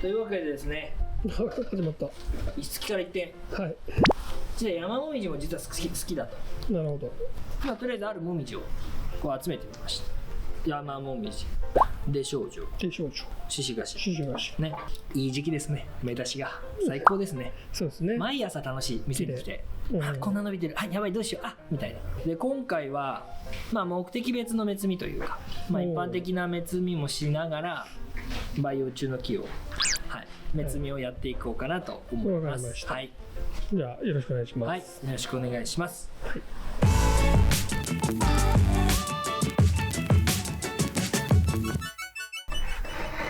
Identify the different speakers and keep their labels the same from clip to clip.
Speaker 1: というわけでですね、
Speaker 2: 始まった。
Speaker 1: 五木から一点。
Speaker 2: はい。
Speaker 1: 実は山もみじも実は好きだと。
Speaker 2: なるほど。
Speaker 1: まあ、とりあえずあるもみじをこう集めてみました。山もみじで少女
Speaker 2: で少女。
Speaker 1: 獅子頭
Speaker 2: 獅子頭。
Speaker 1: ね、いい時期ですね。目出しが最高ですね。
Speaker 2: そうですね。
Speaker 1: 毎朝楽しい店に来て、あ、こんな伸びてる、あ、やばいどうしよう、あ、みたいな。で今回はまあ目的別の目摘みというか、まあ一般的な目摘みもしながら培養中の木を、はい、目摘みをやっていこうかなと思います。
Speaker 2: わかりました。
Speaker 1: はい。
Speaker 2: じゃあよろしくお願いします。
Speaker 1: はい、よろしくお願いします。
Speaker 2: はい。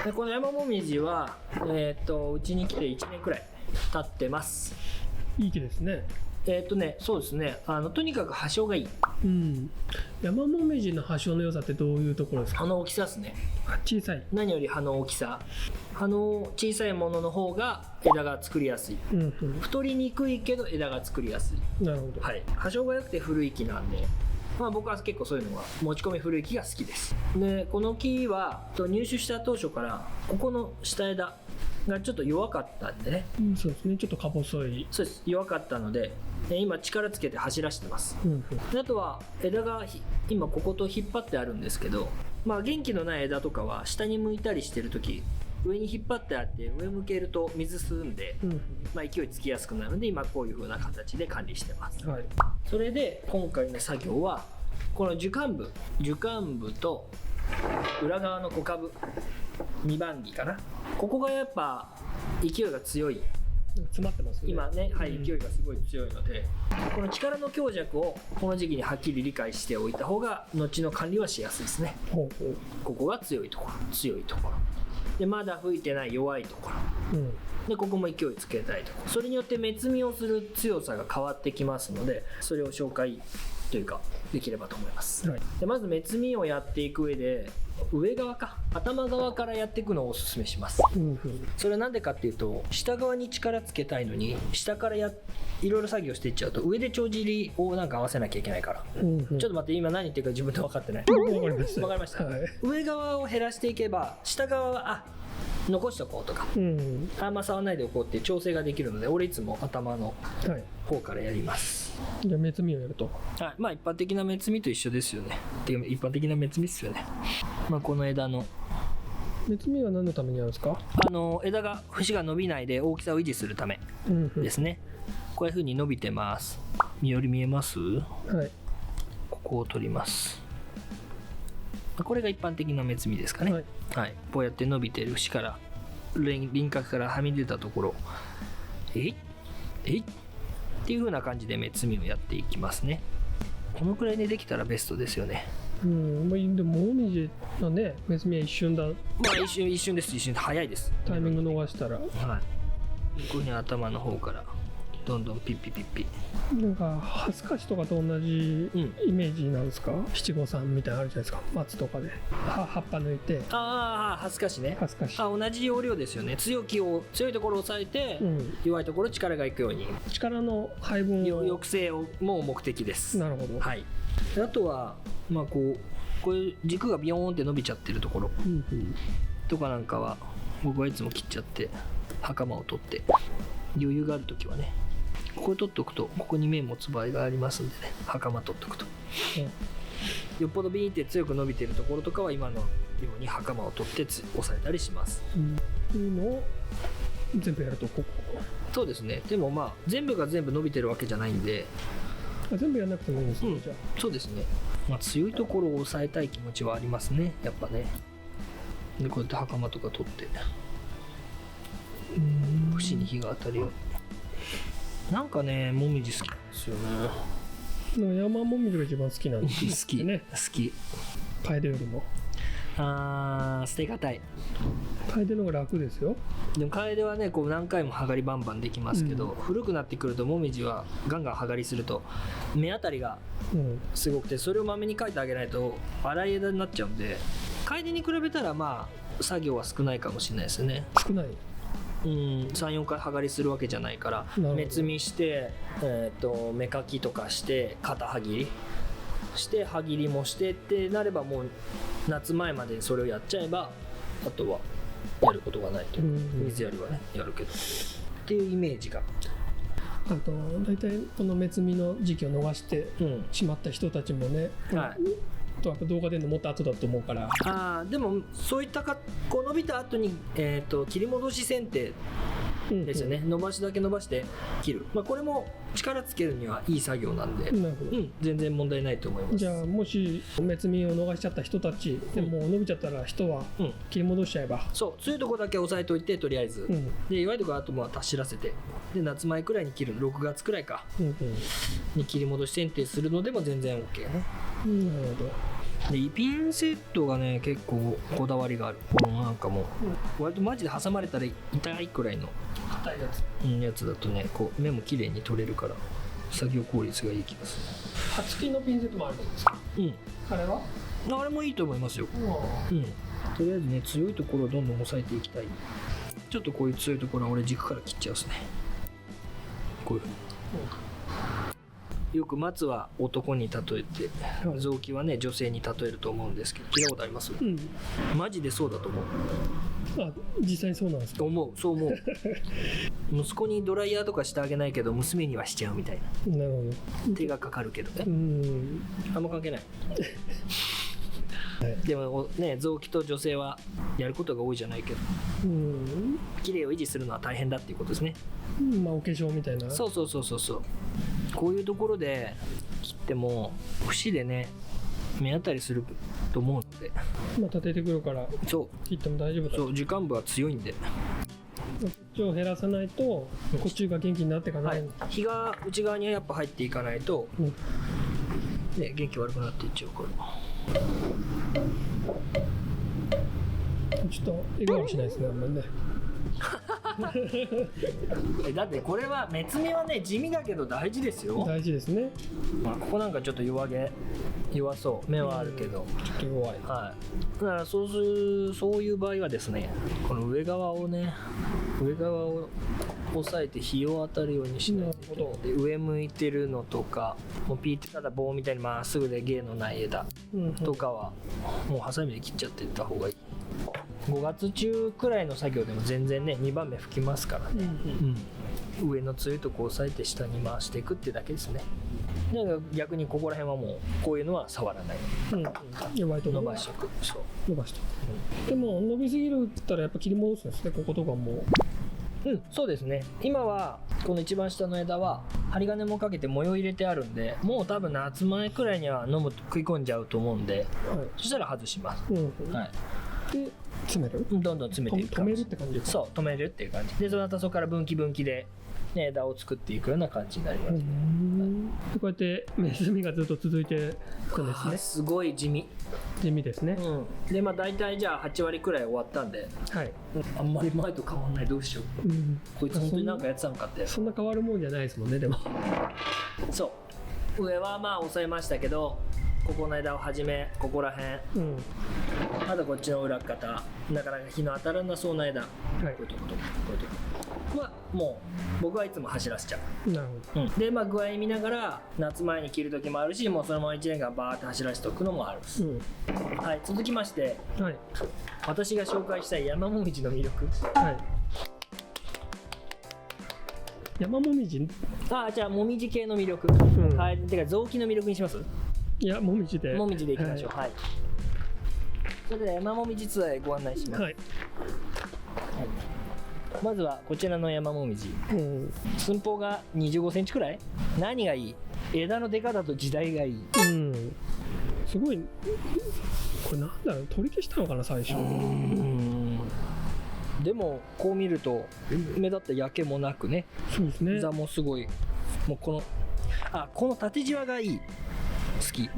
Speaker 1: でこの山もみじはうちに来て1年くらい経ってます。
Speaker 2: いい木ですね。
Speaker 1: そうですね。とにかく葉性がいい。
Speaker 2: うん。山もみじの葉性の良さってどういうところですか？
Speaker 1: 葉の大きさですね。
Speaker 2: 小さい。
Speaker 1: 何より葉の大きさ。葉の小さいものの方が枝が作りやすい。
Speaker 2: うんうん。
Speaker 1: 太りにくいけど枝が作りやすい。
Speaker 2: なるほど。
Speaker 1: はい。葉性が良くて古い木なんで。まあ、僕は結構そういうのが持ち込み古い木が好きです。でこの木は入手した当初からここの下枝がちょっと弱かったんでね、
Speaker 2: うん、そうですね。ちょっとか細い。
Speaker 1: そうです、弱かったので今力つけて走らせてます。
Speaker 2: うんうん。
Speaker 1: であとは枝が今ここと引っ張ってあるんですけど、まあ、元気のない枝とかは下に向いたりしてる時上に引っ張ってあって上向けると水吸うんで、
Speaker 2: うんうん。
Speaker 1: まあ、勢いつきやすくなるので今こういう風な形で管理してます。
Speaker 2: はい。
Speaker 1: それで今回の作業はこの樹幹部と裏側の小株2番木かな、ここがやっぱ勢いが強い。
Speaker 2: 詰まってますね。
Speaker 1: 今ね、はい、
Speaker 2: うん
Speaker 1: 勢いがすごい強いので、この力の強弱をこの時期にはっきり理解しておいた方が後の管理はしやすいですね。
Speaker 2: ほうほう。
Speaker 1: ここが強いところ、強いところでまだ吹いてない弱いところ
Speaker 2: うん。
Speaker 1: で、ここも勢いつけたいところ、それによって目摘みをする強さが変わってきますので、それを紹介というかできればと思います。
Speaker 2: はい。
Speaker 1: でまず目摘みをやっていく上で上側頭側からやっていくのをおすすめします。
Speaker 2: うんうん。
Speaker 1: それはなんでかっていうと、下側に力つけたいのに下からいろいろ作業していっちゃうと上で帳尻をなんか合わせなきゃいけないから、
Speaker 2: うんうん。
Speaker 1: ちょっと待って、今何言ってるか自分で分かってない。
Speaker 2: わかりました。
Speaker 1: わかりました、
Speaker 2: はい。
Speaker 1: 上側を減らしていけば下側は残しとこうとか、
Speaker 2: うん。
Speaker 1: あんま触らないでおこうっていう調整ができるので、俺いつも頭の
Speaker 2: はい。
Speaker 1: 方からやります。
Speaker 2: じゃあ目摘みをやると。
Speaker 1: はい、まあ一般的な目摘みと一緒ですよね。てか一般的な目摘みですよね。まあこの枝の
Speaker 2: 目摘みは何のためにあるんですか？
Speaker 1: 枝が節が伸びないで大きさを維持するため
Speaker 2: うんうん。
Speaker 1: ですね。こういう風に伸びてます。より見えます？
Speaker 2: はい。
Speaker 1: ここを取ります。これが一般的な目摘みですかね。
Speaker 2: はい。
Speaker 1: はい、こうやって伸びてる節から輪郭からはみ出たところ、えいっていう風な感じで目摘みをやっていきますね。このくらいでできたらベストですよね。
Speaker 2: うん。まあでももみじのね目摘みは一瞬だ。
Speaker 1: まあ一瞬です。早いです。
Speaker 2: タイミング逃したら。
Speaker 1: はい。こういう風に頭の方からどんどんピッピピッピ。
Speaker 2: なんかハスカシとかと同じイメージなんですか？七五三みたいなのあるじゃないですか。松とかで葉っぱ抜いて。
Speaker 1: ああ、ハスカシね。
Speaker 2: ハスカシ。
Speaker 1: 同じ要領ですよね。強いところを抑えて、
Speaker 2: うん。
Speaker 1: 弱いところ力がいくように
Speaker 2: 力の配分を。
Speaker 1: 抑制も目的です。
Speaker 2: なるほど。
Speaker 1: はい。であとはまあこういう軸がビヨーンって伸びちゃってるところ
Speaker 2: うんうん。
Speaker 1: とかなんかは僕はいつも切っちゃって袴を取って、余裕がある時はね、ここ取っとくとここに芽持つ場合がありますんでね、袴取っとくと、よっぽどビーンって強く伸びてるところとかは今のように袴を取って押さえたりします。
Speaker 2: っていうのを全部やるとここ。
Speaker 1: そうですね。でもまあ全部が全部伸びてるわけじゃないんで、
Speaker 2: 全部やらなくてもいいんですね、じゃあ。
Speaker 1: そうですね。まあ、強いところを抑えたい気持ちはありますね、やっぱね。でこうやって袴とか取って節に火が当たるように。なんかね、もみじ好きなんですよね。
Speaker 2: 山もみじが一番好きなんですね。
Speaker 1: 好きね、好き。
Speaker 2: カエデよりも。
Speaker 1: 捨てがたい。
Speaker 2: カエデの方が楽ですよ。
Speaker 1: でもカエデはね、こう何回も剥がりバンバンできますけど、古くなってくるともみじはガンガン剥がりすると目当たりがすごくて、それをまめに描いてあげないと粗い枝になっちゃうんで、カエデに比べたらまあ作業は少ないかもしれないですね。
Speaker 2: 少ない。
Speaker 1: 3、4回剥がりするわけじゃないから、目摘みして、芽かきとかして肩はぎりして歯切りもしてってなれば、もう夏前までそれをやっちゃえばあとはやることがないと、
Speaker 2: うん
Speaker 1: 水やりはねやるけどっていうイメージが、
Speaker 2: あと大体この目摘みの時期を逃して
Speaker 1: うん
Speaker 2: しまった人たちもね、
Speaker 1: はい
Speaker 2: あとやっぱ動画出るのもっと後だと思うから、
Speaker 1: でもそういったこう伸びた後に、切り戻し剪定ですよね、伸ばしだけ伸ばして切る、これも力つけるにはいい作業なんで、
Speaker 2: なるほど。
Speaker 1: 全然問題ないと思います。
Speaker 2: じゃあもし目摘みを逃しちゃった人たちでも伸びちゃったら人は切り戻しちゃえば、
Speaker 1: そう強いところだけ押さえといてとりあえず、で弱いところあとは走らせて、で夏前くらいに切る6月くらいか、に切り戻し剪定するのでも全然 OK ね。
Speaker 2: なるほど。
Speaker 1: でピンセットがね結構こだわりがある。このなんかもう割とマジで挟まれたら痛いくらいの
Speaker 2: 硬いやつ。
Speaker 1: やつだとね、こう目も綺麗に取れるから作業効率がいい気がす
Speaker 2: 刃付きのピンセットもあるんですか？
Speaker 1: る。
Speaker 2: あれは？
Speaker 1: あれもいいと思いますよ。とりあえずね強いところをどんどん抑えていきたい。ちょっとこういう強いところは俺軸から切っちゃうっすね。こういうふうに。よく松は男に例えて臓器はね女性に例えると思うんですけど、聞いたことあります？マジでそうだと思う。
Speaker 2: あ、実際にそうなんですか？
Speaker 1: そう思う息子にドライヤーとかしてあげないけど娘にはしちゃうみたいな。
Speaker 2: なるほど。
Speaker 1: 手がかかるけどね、あんま関係ないでもね臓器と女性はやることが多いじゃないけど、綺麗を維持するのは大変だっていうことですね。
Speaker 2: お化粧みたいな。
Speaker 1: そうこういうところで切っても節でね目当たりすると思うので、
Speaker 2: 立ててくるから
Speaker 1: そう
Speaker 2: 切っても大丈夫だ。
Speaker 1: そう時間部は強いんで、
Speaker 2: こっちを減らさないとこっちが元気になっていかない、
Speaker 1: 日が内側にはやっぱ入っていかないと、ね、元気悪くなっていっちゃうから。
Speaker 2: ちょっと笑顔しないですね、あんまりね。
Speaker 1: だってこれは目摘みはね地味だけど大事ですよ。
Speaker 2: 大事ですね。
Speaker 1: ここなんかちょっと弱そう目はあるけど、
Speaker 2: ちょっと弱い。
Speaker 1: だからそういう場合はですね、この上側を押さえて日を当たるようにしないといけない。で上向いてるのとかもうピーってただ棒みたいにまっすぐで芸のない枝とかはもうハサミで切っちゃっていった方がいい。5月中くらいの作業でも全然ね2番目吹きますからね、上の強いとこ押さえて下に回していくっていうだけですね。だから逆にここら辺はもうこういうのは触らない、
Speaker 2: 弱いとこ
Speaker 1: 伸ばしていく。
Speaker 2: 伸ばしていく、でも伸びすぎるったらやっぱ切り戻すんですね、こことかも。
Speaker 1: そうですね。今はこの一番下の枝は針金もかけて模様入れてあるんで、もう多分夏前くらいには食い込んじゃうと思うんで、そしたら外します。
Speaker 2: で詰める、
Speaker 1: どんどん詰めていく
Speaker 2: 止めるって感じですか？
Speaker 1: そう止めるっていう感じで、またそこから分岐で、ね、枝を作っていくような感じになります。
Speaker 2: でこうやって目摘みがずっと続いていくんですね。
Speaker 1: すごい地味
Speaker 2: ですね。
Speaker 1: で大体じゃあ8割くらい終わったんで、あんまり前と変わんない、どうしよう、こいつ本当になんかやってたのかって。そ
Speaker 2: んな変わるもんじゃないですもんね。でも
Speaker 1: そう上は押さえましたけど、ここの枝をはじめここら辺、あとこっちの裏方なかなか日の当たらなそうな枝、こういうとこはもう僕はいつも走らせちゃう。
Speaker 2: なるほど。
Speaker 1: で具合見ながら夏前に切る時もあるし、もうそのまま1年間バーって走らせておくのもあるんです。続きまして、私が紹介したい山もみじの魅力。
Speaker 2: 山もみじ、
Speaker 1: じゃあもみじ系の魅力、てか臓器の魅力にします？
Speaker 2: いや、もみじで
Speaker 1: いきましょう。それでは山もみじツアーへご案内します。まずはこちらの山もみじ、寸法が25センチくらい。何がいい？枝の出方と時代がいい。
Speaker 2: すごい。これなんだろう、取り消したのかな最初。
Speaker 1: でもこう見ると目立った焼けもなくね。
Speaker 2: そうですね。
Speaker 1: 座もすごい。もうこの縦じわがいい。好き。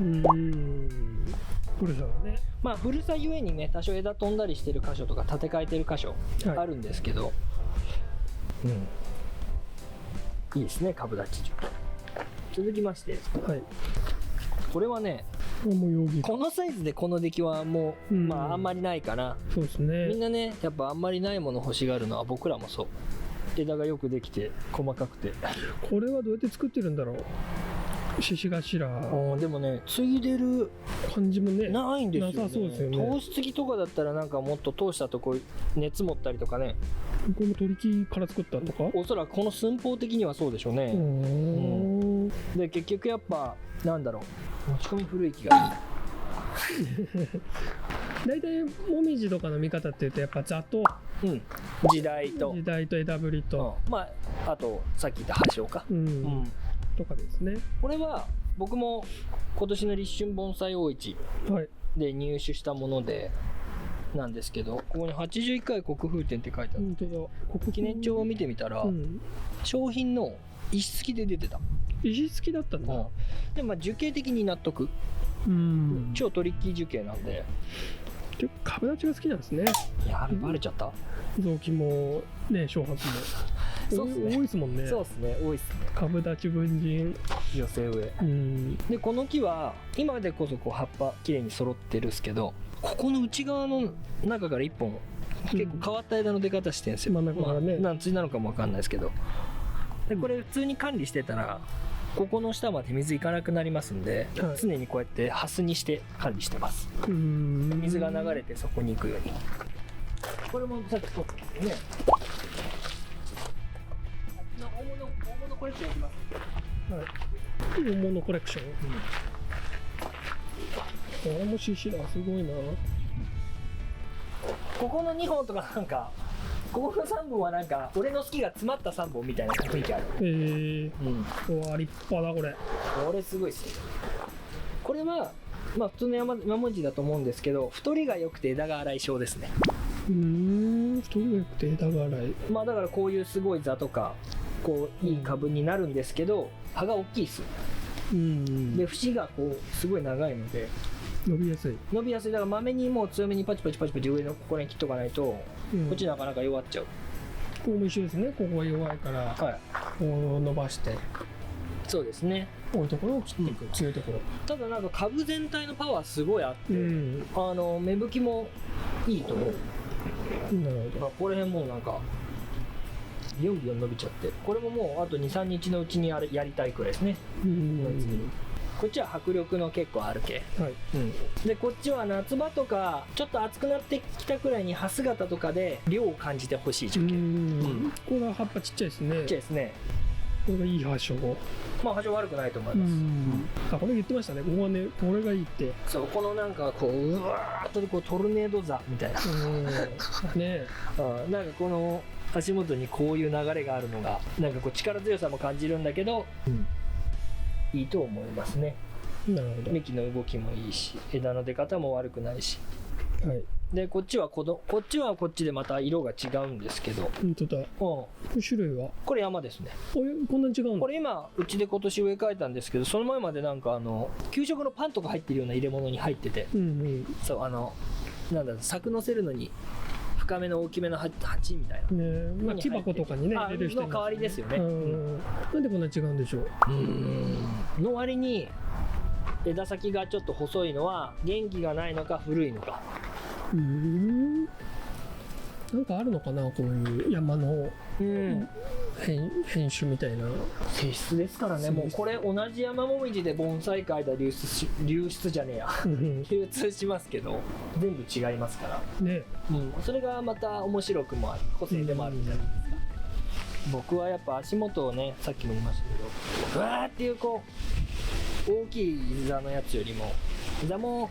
Speaker 2: 古さがね。
Speaker 1: 古さゆえにね、多少枝飛んだりしてる箇所とか立て替えてる箇所あるんですけど、いいですね、株立ち。続きまして、これはね、このサイズでこの出来はもう、あんまりないかな。
Speaker 2: そうですね。
Speaker 1: みんなね、やっぱあんまりないもの欲しがるのは僕らもそう。枝がよくできて細かくて。
Speaker 2: これはどうやって作ってるんだろう。獅子頭
Speaker 1: でもねついでる
Speaker 2: 感じもね
Speaker 1: ないんですよね。
Speaker 2: なさそうですよね。
Speaker 1: 通し継ぎとかだったらなんかもっと通したとこ熱持ったりとかね。
Speaker 2: これも取り木から作ったとか。
Speaker 1: おそらくこの寸法的にはそうでしょうね。で結局やっぱなんだろう、持ち込み古い気が
Speaker 2: 大体もみじとかの見方っていうとやっぱ座と、
Speaker 1: 時代と
Speaker 2: 枝ぶりと、
Speaker 1: まああとさっき言った葉章か、
Speaker 2: とかですね。
Speaker 1: これは僕も今年の立春盆栽大市で入手したものでなんですけど、ここに81回国風展って書いてある。
Speaker 2: 本当だ。
Speaker 1: 記念帳を見てみたら、商品の石付きで出てた。
Speaker 2: 石付きだったんだ。
Speaker 1: でまあ樹形的に納得。超トリッキー樹形なんで。
Speaker 2: 株立ちが好きなんですね。
Speaker 1: いやバレちゃった。
Speaker 2: 臓器もね、小白も多いですもんね。
Speaker 1: そうですね、多いですね。
Speaker 2: 株立ち文人
Speaker 1: 寄せ植え。でこの木は今でこそこう葉っぱきれいに揃ってるっすけど、ここの内側の中から一本結構変わった枝の出方してるんですよ。
Speaker 2: 真ん中からね。
Speaker 1: 何ついなのかも分かんないですけど。でこれ普通に管理してたらここの下まで水いかなくなりますんで、常にこうやってハスにして管理してます。水が流れてそこに行くように。これもさっき撮ってね。大物コレクションいきます。
Speaker 2: 大物コレクション。これも CC だ、すごいな。
Speaker 1: ここの2本とかなんか。ここの3本はなんか俺の好きが詰まった3本みたいな雰囲気ある。
Speaker 2: うわ立派だこれ。
Speaker 1: これすごい好き。これはまあ普通の山文字だと思うんですけど、太りが良くて枝が粗い症ですね。
Speaker 2: 太りが良くて枝が粗い。
Speaker 1: まあだからこういうすごい座とかこういい株になるんですけど、葉が大きいです。で節がこうすごい長いので
Speaker 2: 伸びやすい。
Speaker 1: だからまめにもう強めにパチパチ上のここに切っとかないと、こっちなかなか弱っちゃう。
Speaker 2: ここも一緒ですね。ここが弱いから、こう伸ばして
Speaker 1: そうですね、
Speaker 2: こういうところを切っていく、強いところ。
Speaker 1: ただなんか株全体のパワーすごいあって、芽吹きもいいと思う。
Speaker 2: なるほど。
Speaker 1: ここら辺もうなんかビヨンビヨン伸びちゃって、これももうあと 2,3 日のうちにやりたいくらいですね。こっちは迫力の結構ある系、でこっちは夏場とかちょっと暑くなってきたくらいに葉姿とかで量を感じてほしい樹形。
Speaker 2: これは葉っぱちっちゃいですね。
Speaker 1: ちっちゃいですね。
Speaker 2: これがいい葉章。
Speaker 1: まあ葉章悪くないと思います。
Speaker 2: これ言ってましたね。ここはね、これがいいって。
Speaker 1: そう、このなんかこううわーっとこうトルネード座みたいな
Speaker 2: ね、
Speaker 1: なんかこの足元にこういう流れがあるのがなんかこう力強さも感じるんだけど、いいと思いますね。
Speaker 2: なるほど。
Speaker 1: 幹の動きもいいし、枝の出方も悪くないし。でこっちはこっちはこっちでまた色が違うんですけど。
Speaker 2: 本当だ。種類は？
Speaker 1: これ山ですね。
Speaker 2: こんなに違うの？
Speaker 1: これ今うちで今年植え替えたんですけど、その前までなんか給食のパンとか入ってるような入れ物に入ってて、そうなんだ柵乗せるのに深めの大きめの鉢みたいな。
Speaker 2: 木箱とかにね入れる人
Speaker 1: の代わりですよね。
Speaker 2: なんでこんな違うんでしょう？
Speaker 1: の割に枝先がちょっと細いのは元気がないのか古いのか。
Speaker 2: なんかあるのかな、こういう山の変種みたいな
Speaker 1: 性質ですからね。もうこれ同じ山もみじで盆栽界で流出じゃねえや流通しますけど全部違いますからね。それがまた面白くもあり個性でもあるんじゃないですか。僕はやっぱ足元をね、さっきも言いましたけど、うわーっていうこう大きい座のやつよりも座も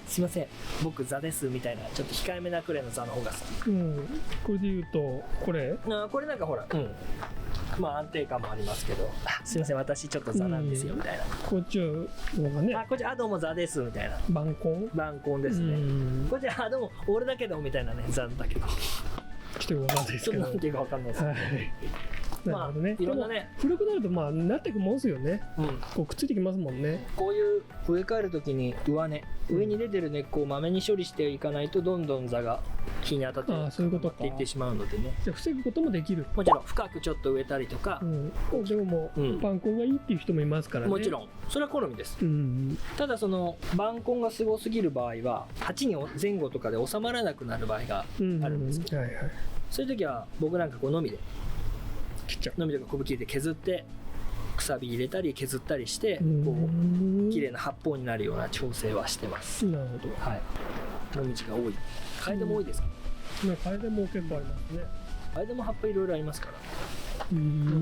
Speaker 1: すいません僕座ですみたいなちょっと控えめなくらいの座の方が好き。
Speaker 2: これで言うとこれ
Speaker 1: なんかほら、まあ安定感もありますけど、すいません私ちょっと座なんですよみたいな。
Speaker 2: こっちのがね、
Speaker 1: こっちどうも座ですみたいな。
Speaker 2: 晩婚
Speaker 1: ですね。こっちどうも俺だけどみたいなね座だけど。
Speaker 2: ちょっと分かんないですけど。
Speaker 1: なんていうか分かんないです。
Speaker 2: なるほどね。
Speaker 1: いろんなね、
Speaker 2: 古くなるとなっていくもんですよね。こうくっついてきますもんね。
Speaker 1: こういう植え替えるときに上に出てる根っこをまめに処理していかないとどんどん座が日に当たってっていってしまうのでね。
Speaker 2: じゃあ防ぐこともできる。
Speaker 1: もちろん深くちょっと植えたりとか。
Speaker 2: でももう晩婚がいいっていう人もいますからね。も
Speaker 1: ちろんそれは好みです。ただその晩婚がすごすぎる場合は鉢に前後とかで収まらなくなる場合があるんです。そういう時は僕なんかこうのみで。のみとか小ぶ切りで削ってくさび入れたり削ったりしてこう綺麗な発泡になるような調整はしてます。
Speaker 2: なるほど。
Speaker 1: はい。もみじが多い。カエデも多いですけど。
Speaker 2: カエデも結構ありますね。
Speaker 1: カエデも葉っぱいろいろありますから。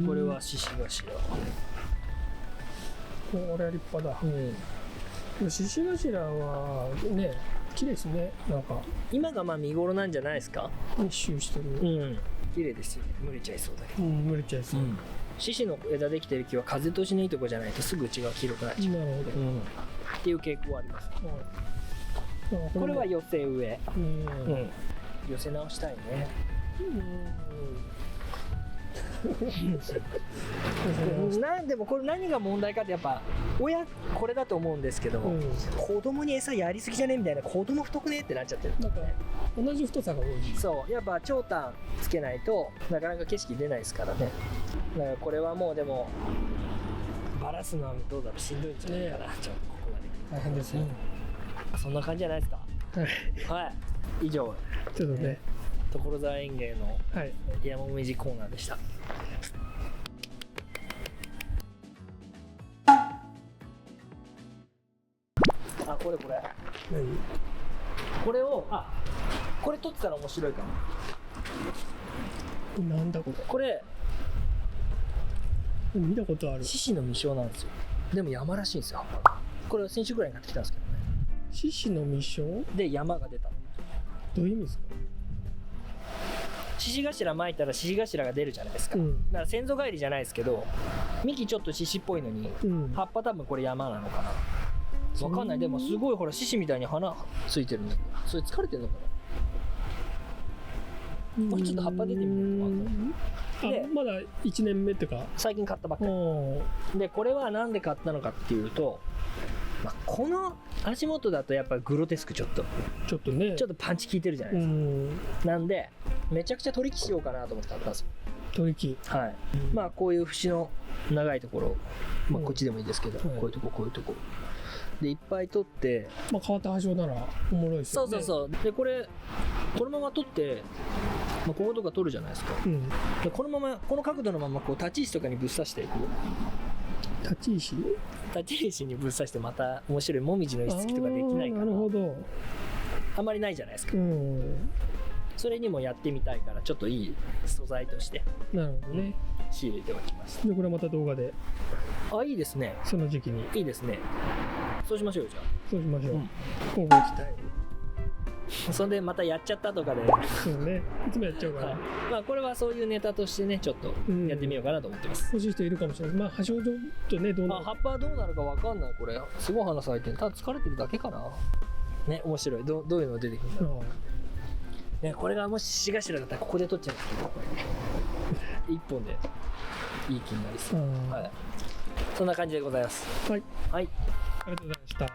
Speaker 1: これは獅子頭。
Speaker 2: これは立派だ。獅子頭はね、綺麗ですね。なんか
Speaker 1: 今がまあ見頃なんじゃないですか。
Speaker 2: 密集してる。
Speaker 1: 綺麗ですよね。蒸れちゃいそうだけど。
Speaker 2: 蒸れちゃいそう。
Speaker 1: 獅子の枝できてる木は風通しのいいとこじゃないとすぐ内側黄色くなっちゃう。
Speaker 2: なるほど。
Speaker 1: っていう傾向はあります。これは寄せ植え。寄せ直したいね。でもこれ何が問題かってやっぱ親これだと思うんですけど、子供に餌やりすぎじゃねみたいな、子供太くねってなっちゃってる。
Speaker 2: なんか同じ太さが多い。
Speaker 1: そうやっぱ長短つけないとなかなか景色出ないですからね。だからこれはもうでもバラすのはどうだろう、しんどいんじゃないかな。ちょっとここまで
Speaker 2: 大変ですね。
Speaker 1: そんな感じじゃないですか。はい、以上
Speaker 2: ちょっとね、
Speaker 1: 所沢園芸の山もみじコーナーでした。あ、これこれをこれ取ってたら面白いかも。
Speaker 2: なんだこれ。
Speaker 1: これ
Speaker 2: 見たことある。
Speaker 1: 獅子の実生なんですよ。でも山らしいんですよ。これは先週ぐらいに買ってきたんですけどね。
Speaker 2: 獅子の実生
Speaker 1: で山が出たの。
Speaker 2: どういう意味ですか。
Speaker 1: 獅子頭巻いたら獅子頭が出るじゃないですか。だから先祖返りじゃないですけど、幹ちょっと獅子っぽいのに、葉っぱ多分これ山なのかな。わかんない。でもすごいほら獅子みたいに花ついてるんだけど、それ疲れてるのかな。もうちょっと葉っぱ出てみて。
Speaker 2: でまだ1年目ってか
Speaker 1: 最近買ったばっかりで、これはなんで買ったのかっていうと、この足元だとやっぱりグロテスクちょっとね、ちょっとパンチ効いてるじゃないですか。なんでめちゃくちゃ取り木しようかなと思って買ったんですよ。
Speaker 2: 取り木。
Speaker 1: はい。こういう節の長いところ、こっちでもいいですけど、こういうとこでいっぱい取って、
Speaker 2: 変わった葉状ならおもろいですよね。
Speaker 1: そうでこのまま取って、こことか取るじゃないですか。でこのままこの角度のままこう立ち石とかにぶっ刺していく。立ち石にぶっ刺して、また面白いもみじの石突きとかできないかな。
Speaker 2: なるほど。
Speaker 1: あんまりないじゃないですか。それにもやってみたいから、ちょっといい素材として
Speaker 2: なるほどね、
Speaker 1: 仕入れておきました。
Speaker 2: でこれまた動画で。
Speaker 1: いいですね。
Speaker 2: その時期に
Speaker 1: いいですね。そうしましょうよ。じゃあ
Speaker 2: そうしましょう。今後期待。
Speaker 1: そんでまたやっちゃったとかで、
Speaker 2: そうね、いつもやっちゃうから、
Speaker 1: これはそういうネタとしてね、ちょっとやってみようかなと思ってます。
Speaker 2: 欲しい人いるかもしれない。葉状とね、どうなる
Speaker 1: 葉っぱはどうなるかわかんない。これすごい花咲いてる。ただ疲れてるだけかな。ね、面白い。どういうのが出てくるんだろう。ね、これがもし獅子頭だったらここで取っちゃうんですけど、一本でいい気になりそう。はい。そんな感じでございます。
Speaker 2: はい。
Speaker 1: はい。
Speaker 2: ありがとうございました。